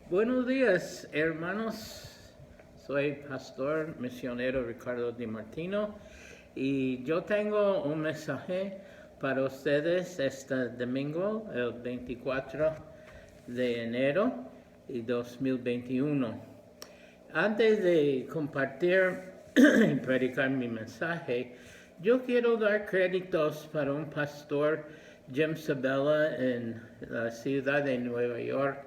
Buenos días, hermanos. Soy pastor misionero Ricardo Di Martino y yo tengo un mensaje para ustedes este domingo, el 24 de enero de 2021. Antes de compartir y predicar mi mensaje, yo quiero dar créditos para un pastor, Jim Sabella, en la ciudad de Nueva York.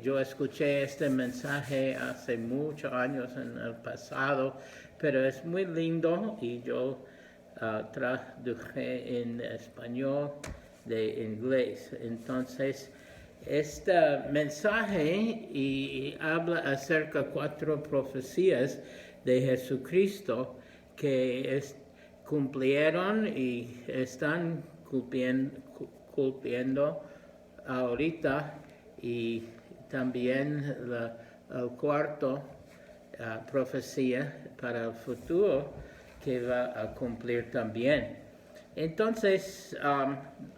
Yo escuché este mensaje hace muchos años en el pasado, pero es muy lindo y yo traduje en español de inglés. Entonces, este mensaje y habla acerca de 4 profecías de Jesucristo que cumplieron y están cumpliendo ahorita, y también el cuarto profecía para el futuro que va a cumplir también. Entonces,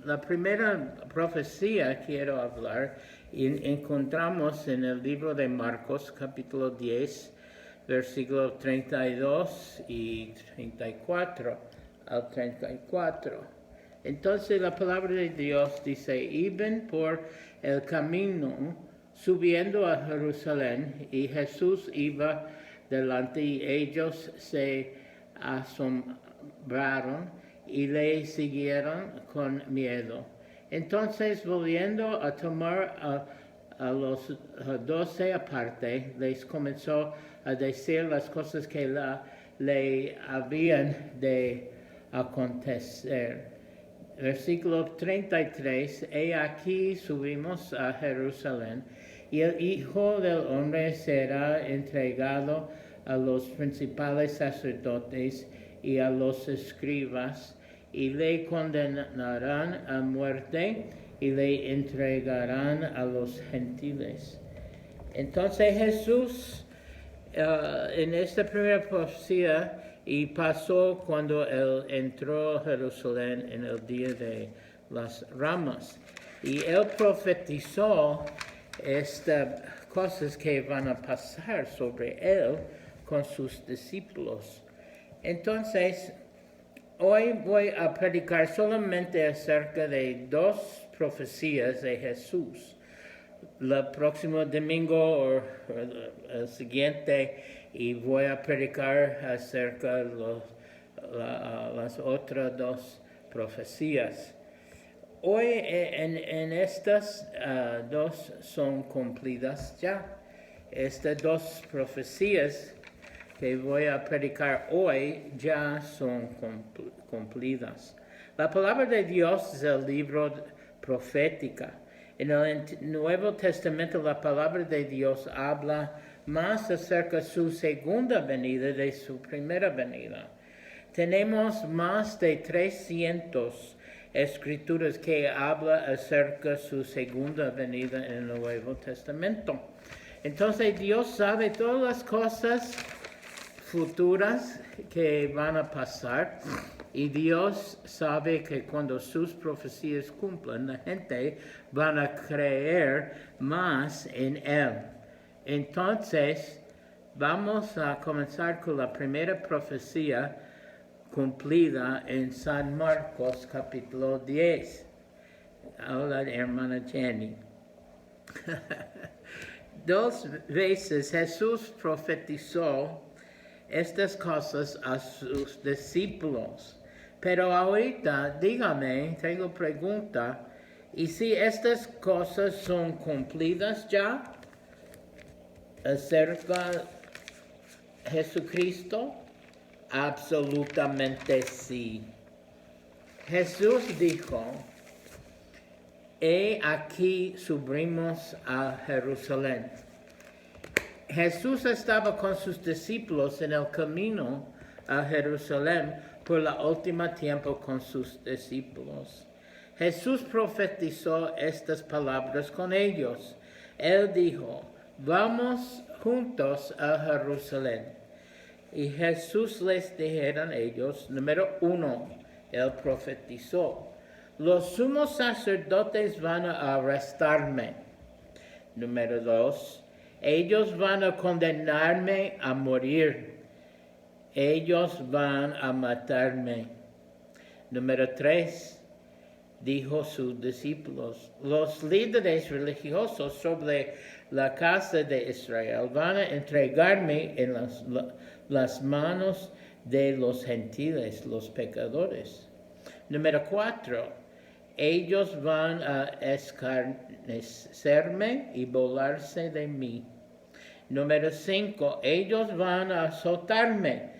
la primera profecía quiero hablar y encontramos en el libro de Marcos, capítulo 10, versículos 32 y 34 al 34. Entonces la palabra de Dios dice: iban por el camino subiendo a Jerusalén, y Jesús iba delante, y ellos se asombraron y le siguieron con miedo. Entonces, volviendo a tomar a los 12 aparte, les comenzó a decir las cosas que le habían de acontecer. Versículo 33, he aquí subimos a Jerusalén, y el Hijo del Hombre será entregado a los principales sacerdotes y a los escribas, y le condenarán a muerte y le entregarán a los gentiles. Entonces Jesús, en esta primera profecía, y pasó cuando él entró a Jerusalén en el día de las ramas. Y él profetizó estas cosas que van a pasar sobre él con sus discípulos. Entonces, hoy voy a predicar solamente acerca de 2 profecías de Jesús. El próximo domingo o el siguiente, y voy a predicar acerca de las otras 2 profecías. Hoy en estas 2 son cumplidas ya. Estas 2 profecías que voy a predicar hoy ya son cumplidas. La palabra de Dios es el libro profético. En el Nuevo Testamento la palabra de Dios habla más acerca de su segunda venida de su primera venida. Tenemos más de 300 escrituras que hablan acerca de su segunda venida en el Nuevo Testamento. Entonces Dios sabe todas las cosas futuras que van a pasar, y Dios sabe que cuando sus profecías cumplan, la gente van a creer más en Él. Entonces, vamos a comenzar con la primera profecía cumplida en San Marcos capítulo 10. Hola, hermana Jenny. 2 veces Jesús profetizó estas cosas a sus discípulos. Pero ahorita, dígame, tengo pregunta, ¿y si estas cosas son cumplidas ya acerca de Jesucristo? Absolutamente sí. Jesús dijo: he aquí subimos a Jerusalén. Jesús estaba con sus discípulos en el camino a Jerusalén por la última tiempo con sus discípulos. Jesús profetizó estas palabras con ellos. Él dijo: vamos juntos a Jerusalén. Y Jesús les dijeron ellos, número 1, él profetizó: los sumos sacerdotes van a arrestarme. Número 2, ellos van a condenarme a morir. Ellos van a matarme. Número 3, dijo sus discípulos, los líderes religiosos sobre la casa de Israel van a entregarme en las manos de los gentiles, los pecadores. Número 4, ellos van a escarnecerme y burlarse de mí. Número 5, ellos van a azotarme.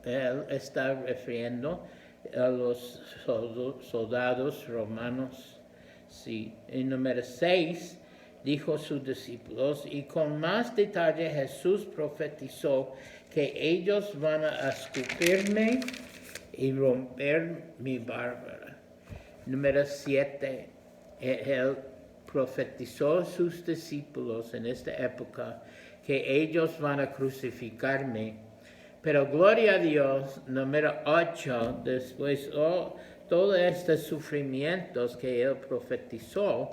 Él está refiriendo a los soldados romanos. Sí. Y número 6, dijo sus discípulos, y con más detalle Jesús profetizó que ellos van a escupirme y romper mi bárbara. Número 7, él profetizó a sus discípulos en esta época que ellos van a crucificarme. Pero gloria a Dios, número 8, después todos estos sufrimientos que él profetizó,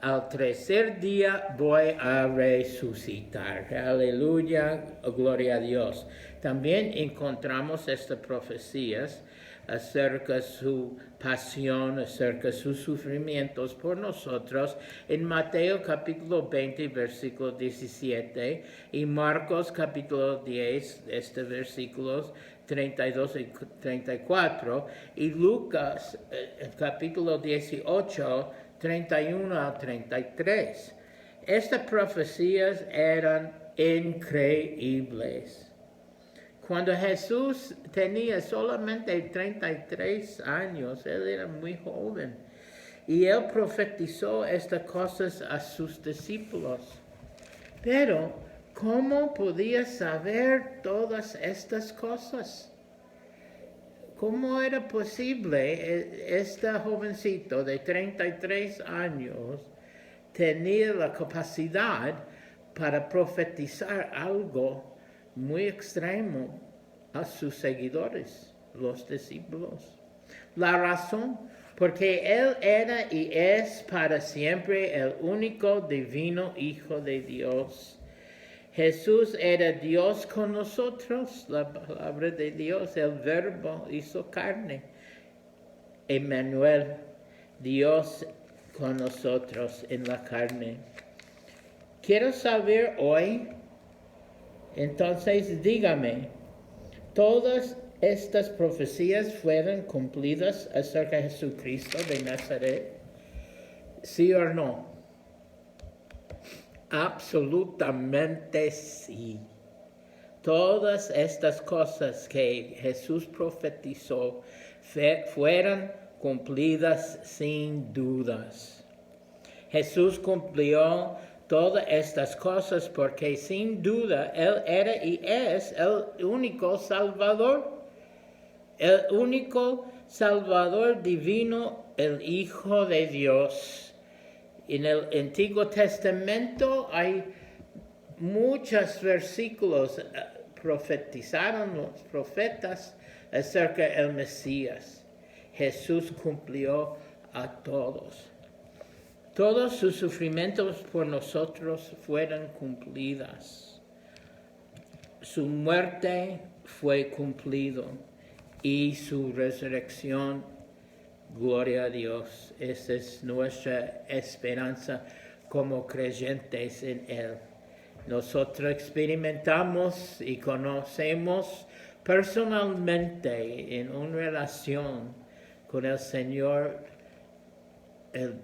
al tercer día voy a resucitar. Aleluya, gloria a Dios. También encontramos estas profecías acerca de su pasión, acerca de sus sufrimientos por nosotros en Mateo capítulo 20, versículo 17 y Marcos capítulo 10, versículos 32 y 34 y Lucas capítulo 18, 31 a 33. Estas profecías eran increíbles. Cuando Jesús tenía solamente 33 años, él era muy joven, y él profetizó estas cosas a sus discípulos. Pero, ¿cómo podía saber todas estas cosas? ¿Cómo era posible este jovencito de 33 años tenía la capacidad para profetizar algo muy extremo a sus seguidores, los discípulos? La razón, porque él era y es para siempre el único divino Hijo de Dios. Jesús era Dios con nosotros, la palabra de Dios, el Verbo hizo carne. Emmanuel, Dios con nosotros en la carne. Quiero saber hoy, entonces dígame, ¿todas estas profecías fueron cumplidas acerca de Jesucristo de Nazaret? ¿Sí o no? Absolutamente sí. Todas estas cosas que Jesús profetizó fueron cumplidas sin dudas. Jesús cumplió todas estas cosas porque sin duda Él era y es el único Salvador. El único Salvador divino, el Hijo de Dios. En el Antiguo Testamento hay muchos versículos profetizaron los profetas acerca del Mesías. Jesús cumplió a todos. Todos sus sufrimientos por nosotros fueron cumplidos. Su muerte fue cumplido y su resurrección, gloria a Dios. Esa es nuestra esperanza como creyentes en Él. Nosotros experimentamos y conocemos personalmente en una relación con el Señor, el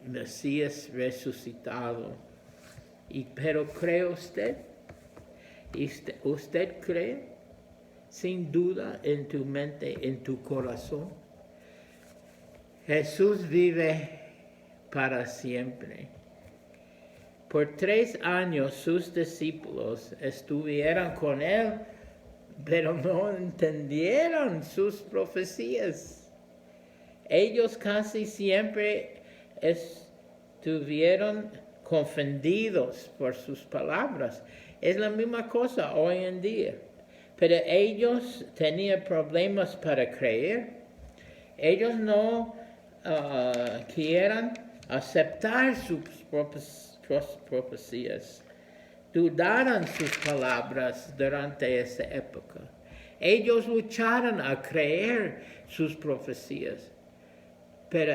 Mesías resucitado. Pero ¿cree usted? ¿Usted cree? Sin duda en tu mente, en tu corazón. Jesús vive para siempre. Por 3 años sus discípulos estuvieron con él, pero no entendieron sus profecías. Ellos casi siempre estuvieron confundidos por sus palabras. Es la misma cosa hoy en día. Pero ellos tenían problemas para creer. Ellos no quieren aceptar sus propias profecías. Dudaron sus palabras durante esa época. Ellos lucharon a creer sus profecías. Pero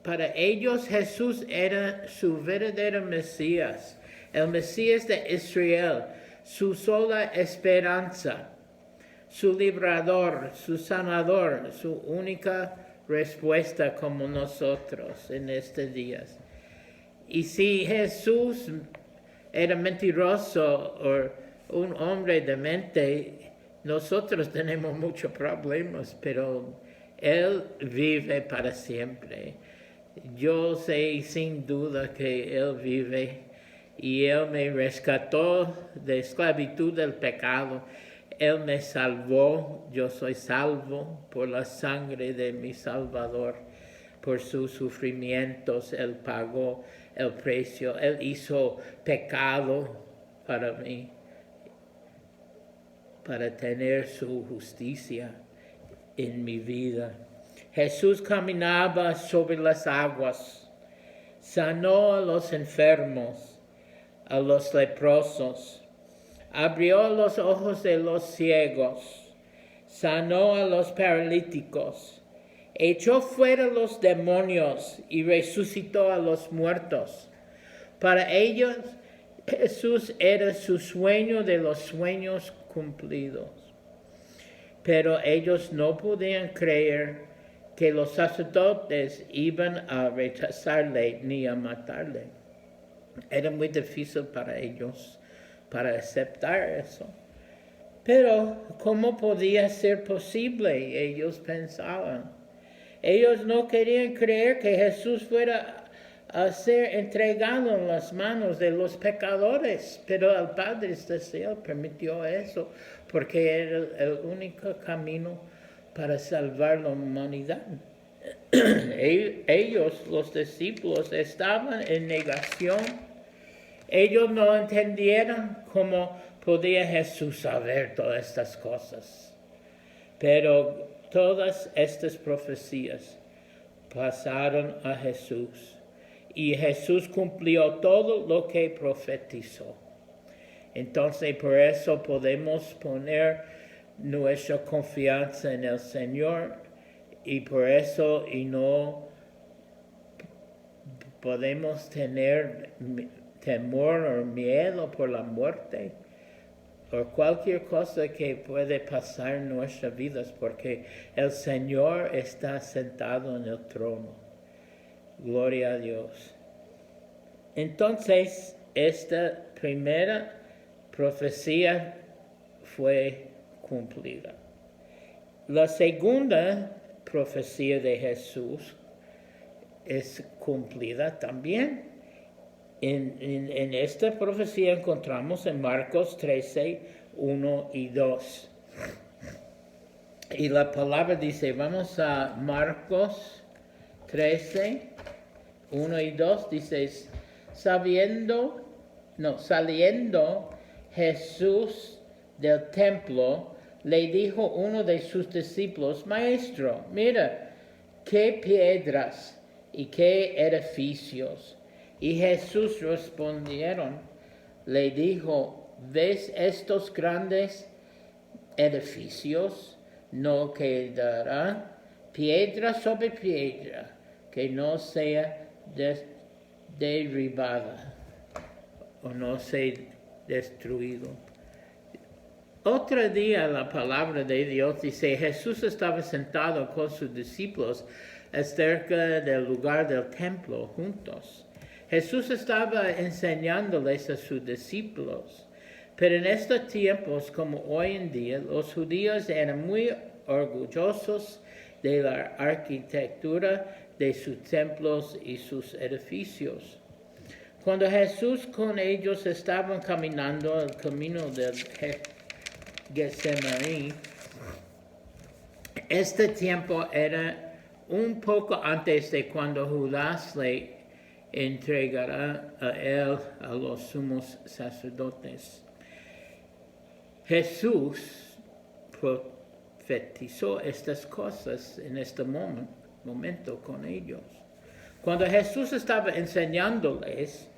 para ellos Jesús era su verdadero Mesías, el Mesías de Israel, su sola esperanza, su librador, su sanador, su única respuesta como nosotros en estos días. Y si Jesús era mentiroso o un hombre de mente, nosotros tenemos muchos problemas, pero Él vive para siempre. Yo sé sin duda que Él vive y Él me rescató de esclavitud del pecado. Él me salvó, yo soy salvo por la sangre de mi Salvador, por sus sufrimientos. Él pagó el precio, Él hizo pecado para mí, para tener su justicia en mi vida. Jesús caminaba sobre las aguas, sanó a los enfermos, a los leprosos, abrió los ojos de los ciegos, sanó a los paralíticos, echó fuera los demonios y resucitó a los muertos. Para ellos, Jesús era su sueño de los sueños cumplidos. Pero ellos no podían creer que los sacerdotes iban a rechazarle ni a matarle. Era muy difícil para ellos para aceptar eso. Pero ¿cómo podía ser posible? Ellos pensaban. Ellos no querían creer que Jesús fuera a ser entregado en las manos de los pecadores, pero el Padre Celestial permitió eso porque era el único camino para salvar la humanidad. Ellos, los discípulos, estaban en negación. Ellos no entendieron cómo podía Jesús saber todas estas cosas. Pero todas estas profecías pasaron a Jesús. Y Jesús cumplió todo lo que profetizó. Entonces, por eso podemos poner nuestra confianza en el Señor. Y por eso, y no podemos tener temor o miedo por la muerte o cualquier cosa que puede pasar en nuestras vidas, porque el Señor está sentado en el trono. Gloria a Dios. Entonces, esta primera profecía fue cumplida. La segunda profecía de Jesús es cumplida también. En esta profecía encontramos en Marcos 13, 1 y 2. Y la palabra dice, vamos a Marcos 13, 1 y 2, dice, saliendo Jesús del templo, le dijo uno de sus discípulos, Maestro, mira, qué piedras y qué edificios. Y Jesús respondieron, le dijo, ¿ves estos grandes edificios? No quedará piedra sobre piedra que no sea derribada o no sea destruido. Otro día la palabra de Dios dice, Jesús estaba sentado con sus discípulos cerca del lugar del templo juntos. Jesús estaba enseñándoles a sus discípulos, pero en estos tiempos como hoy en día, los judíos eran muy orgullosos de la arquitectura de sus templos y sus edificios. Cuando Jesús con ellos estaban caminando el camino del Getsemaní, este tiempo era un poco antes de cuando Judas le entregará a él a los sumos sacerdotes. Jesús profetizó estas cosas en este momento con ellos. Cuando Jesús estaba enseñándoles,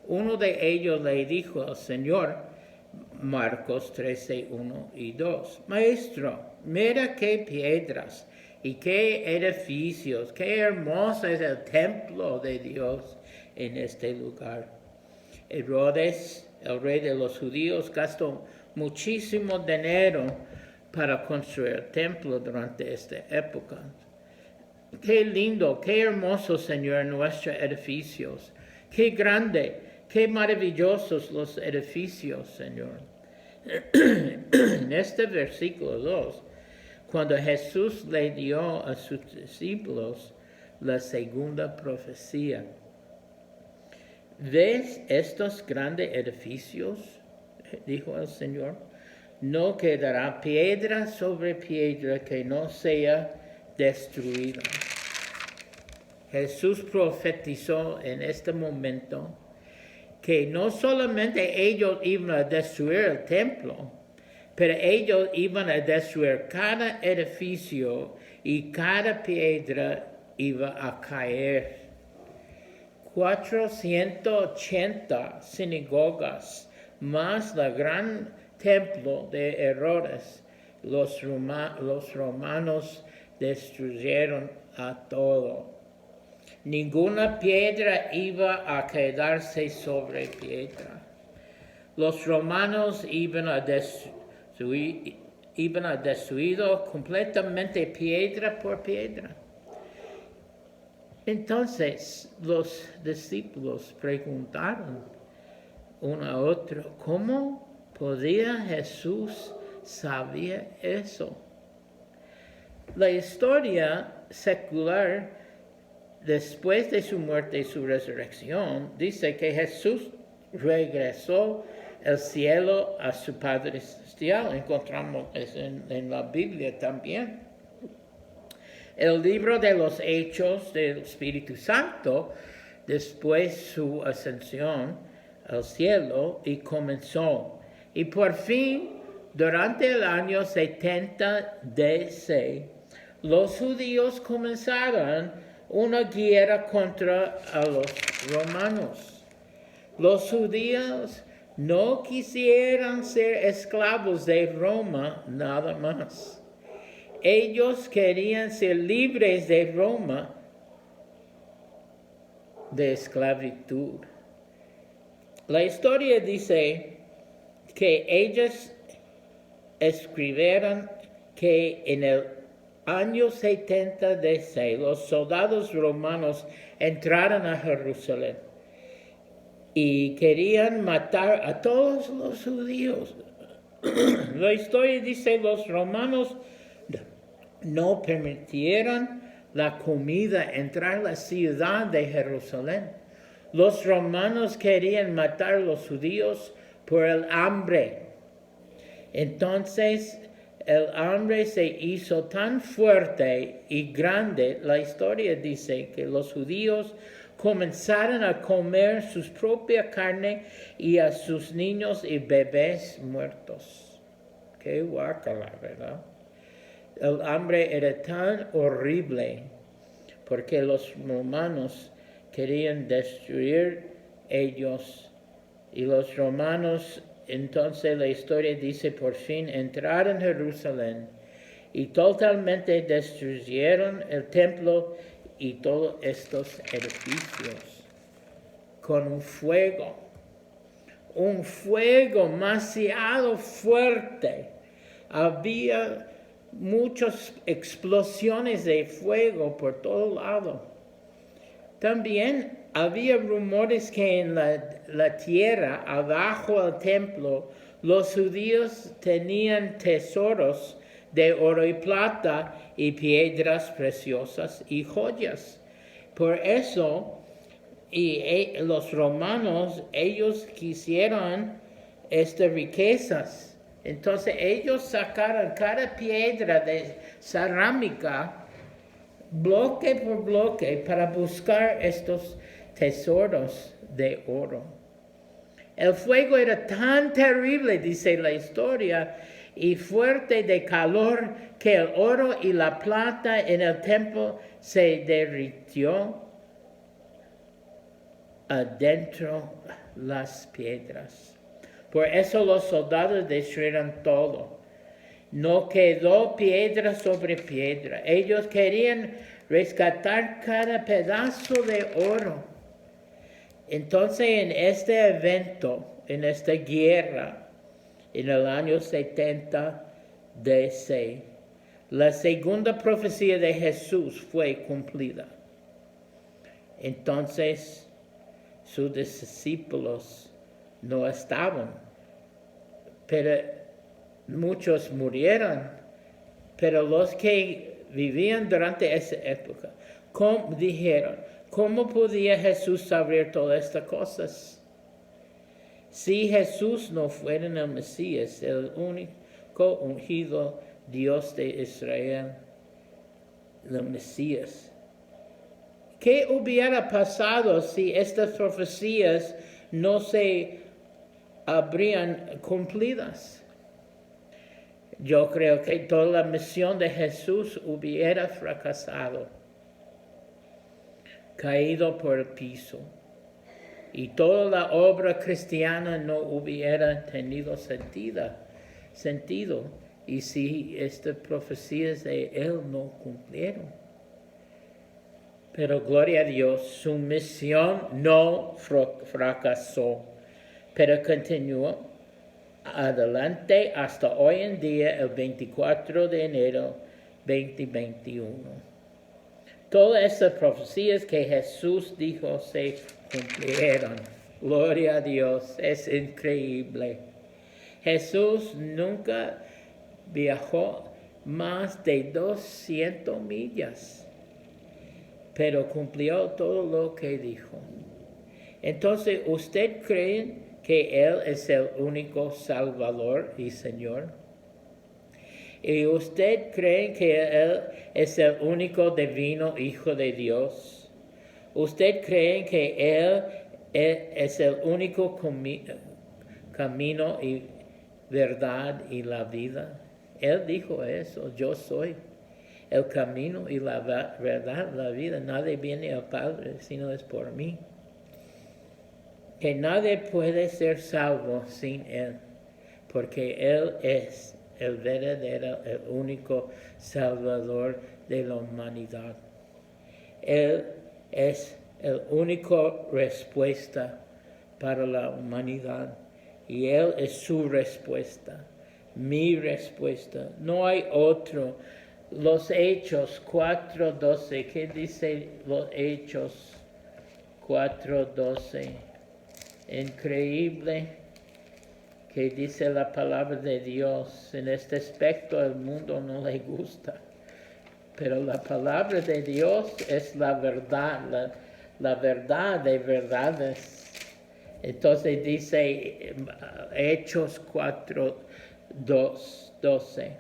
Uno de ellos le dijo al Señor, Marcos 13, 1 y 2, Maestro, mira qué piedras y qué edificios, qué hermoso es el templo de Dios en este lugar. Herodes, el rey de los judíos, gastó muchísimo dinero para construir el templo durante esta época. Qué lindo, qué hermoso, Señor, nuestros edificios. Qué grande, qué maravillosos los edificios, Señor. En este versículo 2, cuando Jesús le dio a sus discípulos la segunda profecía, ¿ves estos grandes edificios? Dijo el Señor. No quedará piedra sobre piedra que no sea destruida. Jesús profetizó en este momento que no solamente ellos iban a destruir el templo, pero ellos iban a destruir cada edificio y cada piedra iba a caer. 480 sinagogas, más el gran templo de Herodes, los romanos destruyeron a todo. Ninguna piedra iba a quedarse sobre piedra. Los romanos iban a destruir completamente piedra por piedra. Entonces los discípulos preguntaron uno a otro, ¿cómo podía Jesús saber eso? La historia secular, después de su muerte y su resurrección, dice que Jesús regresó al cielo a su Padre Celestial. Encontramos eso en la Biblia también. El libro de los Hechos del Espíritu Santo, después su ascensión al cielo, y comenzó. Y por fin, durante el año 70 DC, los judíos comenzaron una guerra contra los romanos. Los judíos no quisieran ser esclavos de Roma nada más. Ellos querían ser libres de Roma de esclavitud. La historia dice que ellos escribieron que en el año 70 DC los soldados romanos entraron a Jerusalén y querían matar a todos los judíos. La historia dice los romanos no permitieron la comida entrar a la ciudad de Jerusalén. Los romanos querían matar a los judíos por el hambre. Entonces, el hambre se hizo tan fuerte y grande, la historia dice que los judíos comenzaron a comer su propia carne y a sus niños y bebés muertos. Qué guácala, ¿verdad? El hambre era tan horrible porque los romanos querían destruir ellos. Y los romanos, entonces la historia dice, por fin entraron en Jerusalén y totalmente destruyeron el templo y todos estos edificios con un fuego demasiado fuerte. Había muchas explosiones de fuego por todo lado. También había rumores que en la tierra, abajo del templo, los judíos tenían tesoros de oro y plata y piedras preciosas y joyas. Por eso, los romanos, ellos quisieron estas riquezas. Entonces ellos sacaron cada piedra de cerámica, bloque por bloque, para buscar estos tesoros de oro. El fuego era tan terrible, dice la historia, y fuerte de calor, que el oro y la plata en el templo se derritió adentro las piedras. Por eso los soldados destruyeron todo. No quedó piedra sobre piedra. Ellos querían rescatar cada pedazo de oro. Entonces en este evento, en esta guerra, en el año 70 DC, la segunda profecía de Jesús fue cumplida. Entonces sus discípulos no estaban, pero muchos murieron. Pero los que vivían durante esa época, dijeron, ¿cómo podía Jesús saber todas estas cosas? Si Jesús no fuera el Mesías, el único ungido Dios de Israel, el Mesías, ¿qué hubiera pasado si estas profecías no se habrían cumplidas? Yo creo que toda la misión de Jesús hubiera fracasado, caído por el piso, y toda la obra cristiana no hubiera tenido sentido, y si estas profecías de Él no cumplieron. Pero gloria a Dios, su misión no fracasó, pero continuó adelante hasta hoy en día, el 24 de enero 2021. Todas estas profecías que Jesús dijo se cumplieron. Gloria a Dios, es increíble. Jesús nunca viajó más de 200 millas, pero cumplió todo lo que dijo. Entonces, ¿usted cree que Él es el único Salvador y Señor? ¿Y usted cree que Él es el único divino Hijo de Dios? ¿Usted cree que Él es el único camino y verdad y la vida? Él dijo eso, yo soy el camino y la verdad, la vida. Nadie viene al Padre sino es por mí. Que nadie puede ser salvo sin Él, porque Él es el verdadero, el único Salvador de la humanidad. Él es el único respuesta para la humanidad, y Él es su respuesta, mi respuesta. No hay otro. Los Hechos 4:12, ¿qué dice los Hechos 4:12? Increíble que dice la palabra de Dios. En este aspecto el mundo no le gusta, pero la palabra de Dios es la verdad, la verdad de verdades. Entonces dice Hechos 4:12,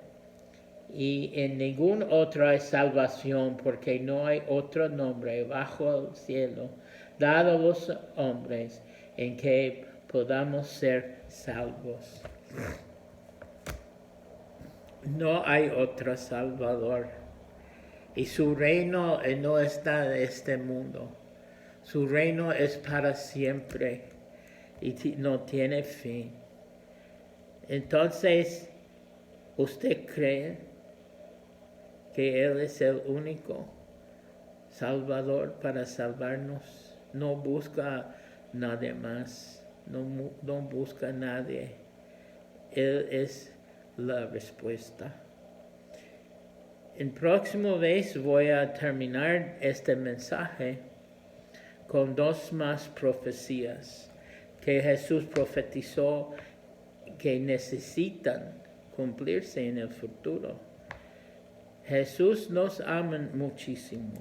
y en ningún otro hay salvación, porque no hay otro nombre bajo el cielo dado a los hombres en que podamos ser salvos. No hay otro Salvador. Y su reino no está en este mundo. Su reino es para siempre y no tiene fin. Entonces, ¿usted cree que Él es el único Salvador para salvarnos? No busca nadie más. No busca a nadie. Él es la respuesta. En próxima vez voy a terminar este mensaje con 2 más profecías que Jesús profetizó que necesitan cumplirse en el futuro. Jesús nos ama muchísimo.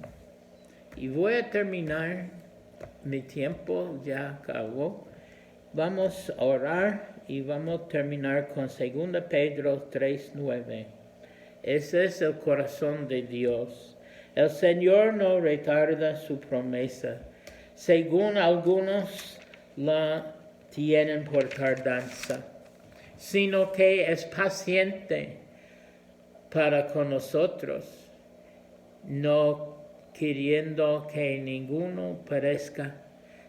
Y voy a terminar, mi tiempo ya acabó. Vamos a orar y vamos a terminar con 2 Pedro 3:9. Ese es el corazón de Dios. El Señor no retarda su promesa, según algunos la tienen por tardanza, sino que es paciente para con nosotros, no queriendo que ninguno perezca,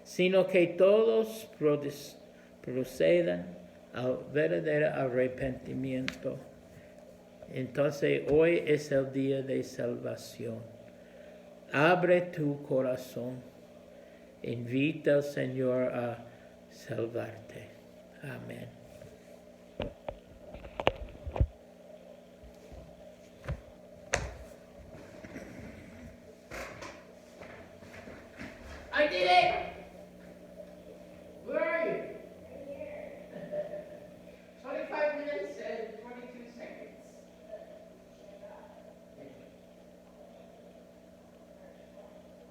sino que todos procedan al verdadero arrepentimiento. Entonces hoy es el día de salvación. Abre tu corazón. Invita al Señor a salvarte. Amén. I did it! Where are you? 25 minutes and 22 seconds.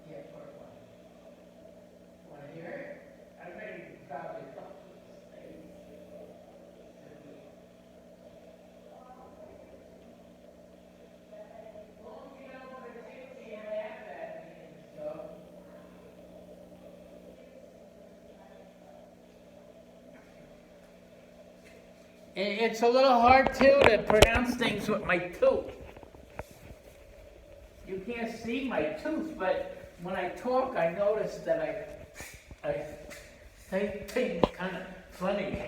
Yeah, part one. Want to hear it? I'm ready to probably talk to this lady. Long you don't want to take me and laugh at me and stuff. And it's a little hard too to pronounce things with my tooth. You can't see my tooth, but when I talk, I notice that I say things kind of funny.